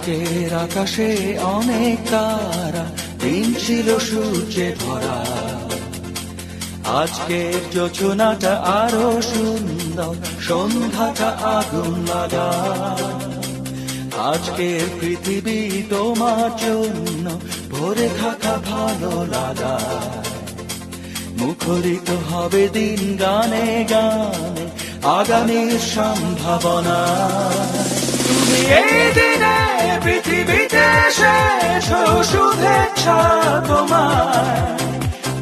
আজকের আকাশে অনেক তারা, দিন ছিল সূর্যে ভরা। আজকের যোজনাটা আরো সুন্দর, সন্ধ্যাটা আগুন লাগা। আজকের পৃথিবী তোমার জন্য ভরে থাকা ভালো লাগা। মুখরিত হবে দিন গানে গানে, আগামীর সম্ভাবনা। তুমি এই দিনে পৃথিবীতে এসেছো, শুভেচ্ছা তোমার।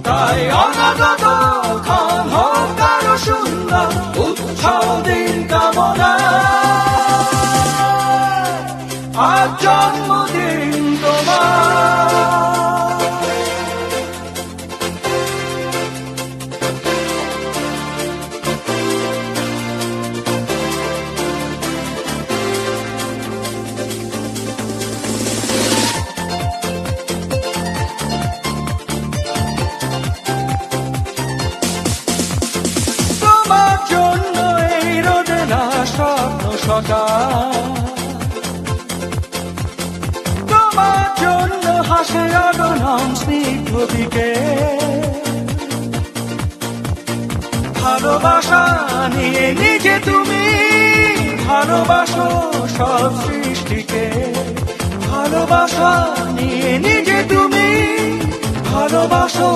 তাই অনাগত ক্ষণ হোক আরো সুন্দর, উৎসব দিন কামনা। আজ জন্মদিন তোমার। তোমার জন্য হাসে আগনাম স্নিগ্ধ দিকে। ভালোবাসা নিয়ে নিজে তুমি ভালোবাসো সব সৃষ্টিকে। ভালোবাসা নিয়ে নিজে তুমি ভালোবাসো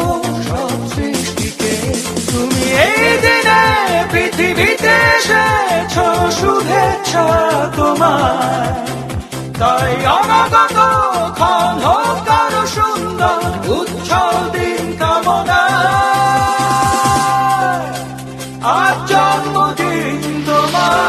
সব সৃষ্টিকে। তুমি এই দিনে পৃথিবীতে এসেছো, শুভেচ্ছা তোমার। তাই অনাগত ক্ষণ হোক আরো সুন্দর, উৎসব দিন কামনা। আজ জন্মদিন তোমার।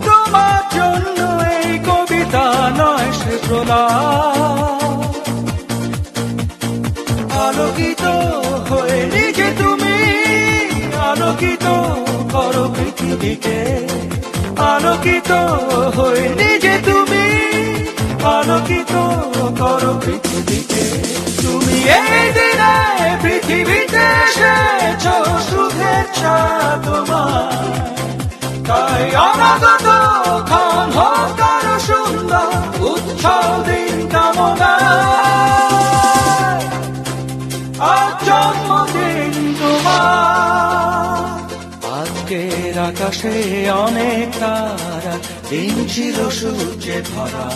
তোমার জন্য এই কবিতা নয় সে প্রলাপ। আলোকিত হয়ে নিজে তুমি আলোকিত করো পৃথিবীকে। আলোকিত হয়ে নিজে তুমি আলোকিত করো পৃথিবীকে। তুমি এই দিনে পৃথিবীতে এসেছো, শুভেচ্ছা তোমার। তাই অনাগত ক্ষণ হোক আরো সুন্দর, উৎসব দিন কামনা। আজ জন্মদিন তোমার। আজকের আকাশে অনেক তারা, দিন ছিল সূর্যে ভরা।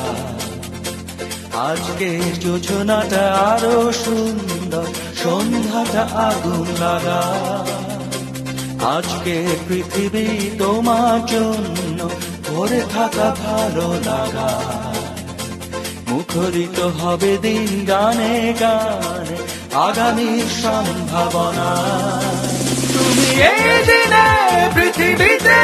আজকের যোজনাটা আরো সুন্দর, সন্ধ্যাটা আগুন লাগা। আজকে পৃথিবী তোমার জন্য ভরে থাকা ভালো লাগা। মুখরিত হবে দিন গানে গানে, আগামীর সম্ভাবনা। তুমি এই দিনে পৃথিবীতে